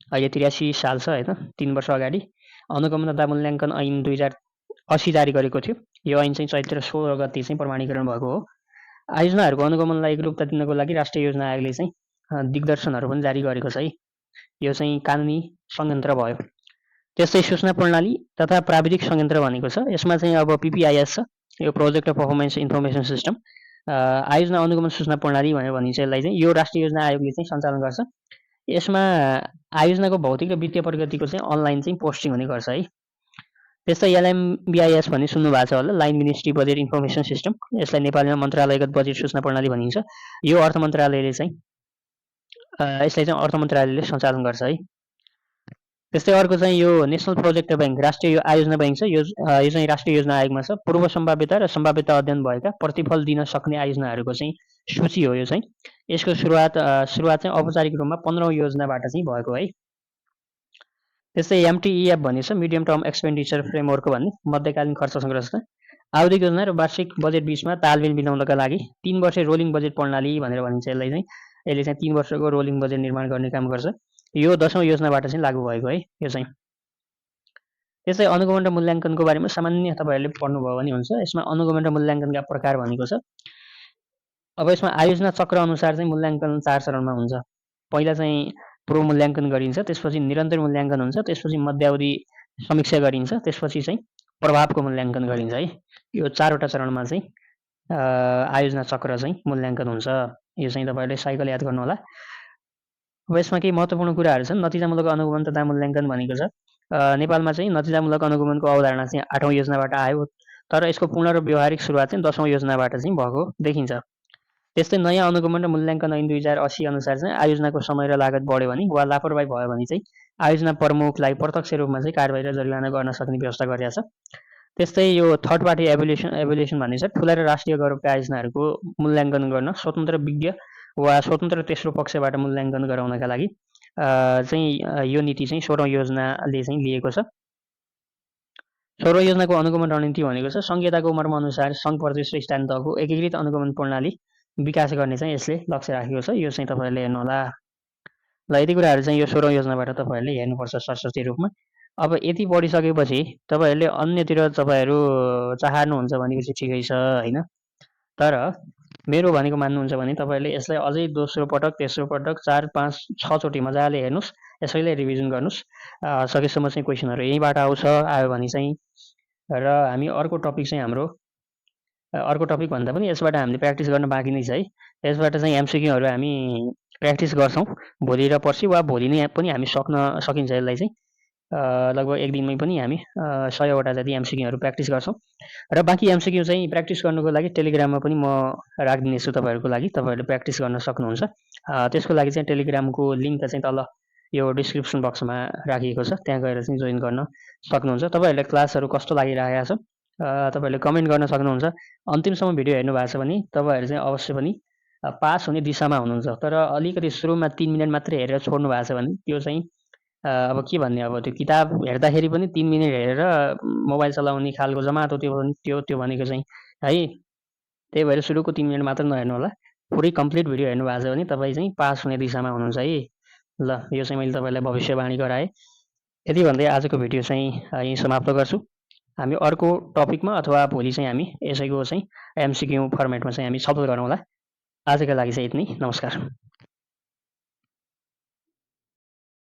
यो 83 साल छ होइन, 3 वर्ष अगाडि अनुगमन तथा मूल्याङ्कन ऐन 2080 जारी गरेको थियो। यो ऐन चाहिँ चैत्र 16 गते चाहिँ प्रमाणीकरण भएको हो। आयोजनाहरूको अनुगमनलाई एकरूपता दिनको लागि राष्ट्रिय योजना आयोगले चाहिँ दिग्दर्शनहरू पनि जारी गरेको छ है। यो चाहिँ कानुनी संयन्त्र भयो। त्यस्तै सूचना प्रणाली तथा प्राविधिक संयन्त्र भनेको छ। यसमा चाहिँ अब पिपिआइएस छ, यो प्रोजेक्ट पर्फर्मेन्स इन्फर्मेसन सिस्टम। आयोजना अनुगमन सूचना प्रणाली भन्यो भने चाहिँ यसलाई चाहिँ यो राष्ट्रिय योजना आयोगले चाहिँ सञ्चालन गर्छ। यसमा आयोजनाको भौतिक र वित्तीय प्रगतिको चाहिँ अनलाइन चाहिँ पोस्टिङ हुने गर्छ है। त्यस्तै एलएमबिआइएस भन्ने सुन्नु भएको छ होला, line ministry budget information system. यसलाई नेपालीमा मन्त्रालयगत बजेट सूचना प्रणाली भनिन्छ। यो अर्थ मन्त्रालयले चाहिँ यसलाई चाहिँ अर्थ मन्त्रालयले सञ्चालन गर्छ है। त्यस्तै अर्को चाहिँ यो नेसनल प्रोजेक्ट ब्याङ्क, राष्ट्रिय आयोजना ब्याङ्क छ। यो चाहिँ राष्ट्रिय योजना आयोगमा छ। पूर्व सम्भाव्यता र सम्भाव्यता अध्ययन भएका प्रतिफल दिन सक्ने आयोजनाहरूको चाहिँ सूची हो यो चाहिँ। यसको सुरुवात चाहिँ औपचारिक रूपमा 15औँ योजनाबाट चाहिँ भएको है। त्यस्तै एमटिइएफ भन्ने छ, मिडियम टर्म एक्सपेन्डिचर फ्रेमवर्क भन्ने, मध्यकालीन खर्च संरचना। आवधिक योजना र वार्षिक बजेट बिचमा तालमेल मिलाउनका लागि 3 वर्षे रोलिङ बजेट प्रणाली भनेर भनिन्छ यसलाई चाहिँ। यसले चाहिँ 3 वर्षको रोलिङ बजेट निर्माण गर्ने काम गर्छ। यो 10औँ योजनाबाट चाहिँ लागू भएको है यो चाहिँ। त्यसै अनुगमन र मूल्याङ्कनको बारेमा सामान्य तपाईँहरूले पढ्नुभयो भने हुन्छ। यसमा अनुगमन र मूल्याङ्कनका प्रकार भनेको छ। अब यसमा आयोजना चक्र अनुसार चाहिँ मूल्याङ्कन 4 चरणमा हुन्छ। पहिला चाहिँ पूर्व मूल्याङ्कन गरिन्छ, त्यसपछि निरन्तर मूल्याङ्कन हुन्छ, त्यसपछि मध्यावधि समीक्षा गरिन्छ, त्यसपछि चाहिँ प्रभावको मूल्याङ्कन गरिन्छ है। यो 4वटा चरणमा चाहिँ आयोजना चक्र चाहिँ मूल्याङ्कन हुन्छ। यो चाहिँ तपाईँहरूले साइकल याद गर्नु होला। अब यसमा केही महत्त्वपूर्ण कुराहरू छन्। नतिजामूलक अनुगमन तथा मूल्याङ्कन भनेको छ। नेपालमा चाहिँ नतिजामूलक अनुगमनको अवधारणा चाहिँ 8औँ योजनाबाट आयो, तर यसको पूर्ण र व्यवहारिक सुरुवात चाहिँ 10औँ योजनाबाट चाहिँ भएको देखिन्छ। त्यस्तै नयाँ अनुगमन र मूल्याङ्कन ऐन 2080 अनुसार चाहिँ आयोजनाको समय र लागत बढ्यो भने वा लापरवाही भयो भने चाहिँ आयोजना प्रमुखलाई प्रत्यक्ष रूपमा चाहिँ कारबाही र जरिवाना गर्न सक्ने व्यवस्था गरिएको छ। त्यस्तै यो थर्ड पार्टी एभुलेसन भन्ने छ। ठुला र राष्ट्रिय गौरवका आयोजनाहरूको मूल्याङ्कन गर्न स्वतन्त्र विज्ञ वा स्वतन्त्र तेस्रो पक्षबाट मूल्याङ्कन गराउनका लागि चाहिँ यो नीति चाहिँ 16औँ योजनाले चाहिँ लिएको छ। 16औँ योजनाको अनुगमन रणनीति भनेको छ सङ्घीयताको मर्मअनुसार सङ्घ, प्रदेश र स्थानीय तहको एकीकृत अनुगमन प्रणाली विकास गर्ने चाहिँ यसले लक्ष्य राखेको छ। यो चाहिँ तपाईँहरूले हेर्नुहोला। ल यति कुराहरू चाहिँ यो 16औँ योजनाबाट तपाईँहरूले हेर्नुपर्छ सशस्त्र रूपमा। अब यति पढिसकेपछि तपाईँहरूले अन्यतिर तपाईँहरू चाहनुहुन्छ भनेपछि ठिकै छ होइन, तर मेरो भनेको मान्नुहुन्छ भने तपाईँहरूले यसलाई अझै दोस्रो पटक, तेस्रो पटक, 4, 5, 6 चोटि मजाले हेर्नुहोस्, यसैलाई रिभिजन गर्नुहोस्। सकेसम्म चाहिँ क्वेसनहरू यहीँबाट आउँछ, आयो भने चाहिँ। र हामी अर्को टपिक चाहिँ हाम्रो अर्को टपिक भन्दा पनि यसबाट हामीले प्र्याक्टिस गर्न बाँकी नै छ है। यसबाट चाहिँ एमसिक्यूहरू हामी प्र्याक्टिस गर्छौँ भोलि र पर्सि वा भोलि नै पनि हामी सकिन्छ यसलाई चाहिँ लगभग एक दिनमै पनि हामी 100वटा जति एमसिक्यूहरू प्र्याक्टिस गर्छौँ र बाँकी एमसिक्यू चाहिँ प्र्याक्टिस गर्नुको लागि टेलिग्राममा पनि म राखिदिनेछु तपाईँहरूको लागि, तपाईँहरूले प्र्याक्टिस गर्न सक्नुहुन्छ। त्यसको लागि चाहिँ टेलिग्रामको लिङ्क चाहिँ तल यो डिस्क्रिप्सन बक्समा राखिएको छ, त्यहाँ गएर चाहिँ जोइन गर्न सक्नुहुन्छ। तपाईँहरूलाई क्लासहरू कस्तो लागिरहेको छ तपाईँहरूले कमेन्ट गर्न सक्नुहुन्छ। अन्तिमसम्म भिडियो हेर्नु भएको छ भने तपाईँहरू चाहिँ अवश्य पनि पास हुने दिशामा हुनुहुन्छ, तर अलिकति सुरुमा 3 मिनट मात्रै हेरेर छोड्नु भएको छ भने त्यो चाहिँ अब के भन्ने, अब त्यो किताब हेर्दाखेरि पनि 3 मिनट हेरेर मोबाइल चलाउने खालको जमातो त्यो भनेको चाहिँ है। त्यही भएर सुरुको 3 मिनट मात्र नहेर्नु होला, पुरै कम्प्लिट भिडियो हेर्नु भएको छ भने तपाईँ चाहिँ पास हुने दिशामा हुनुहुन्छ है। ल यो चाहिँ मैले तपाईँलाई भविष्यवाणी गराएँ। यति भन्दै आजको भिडियो चाहिँ यहीँ समाप्त गर्छु। हामी अर्को टपिकमा अथवा भोलि चाहिँ हामी यसैको चाहिँ एमसिक्यू फर्मेटमा चाहिँ हामी छलफल गरौँला। आजका लागि चाहिँ यति नै, नमस्कार।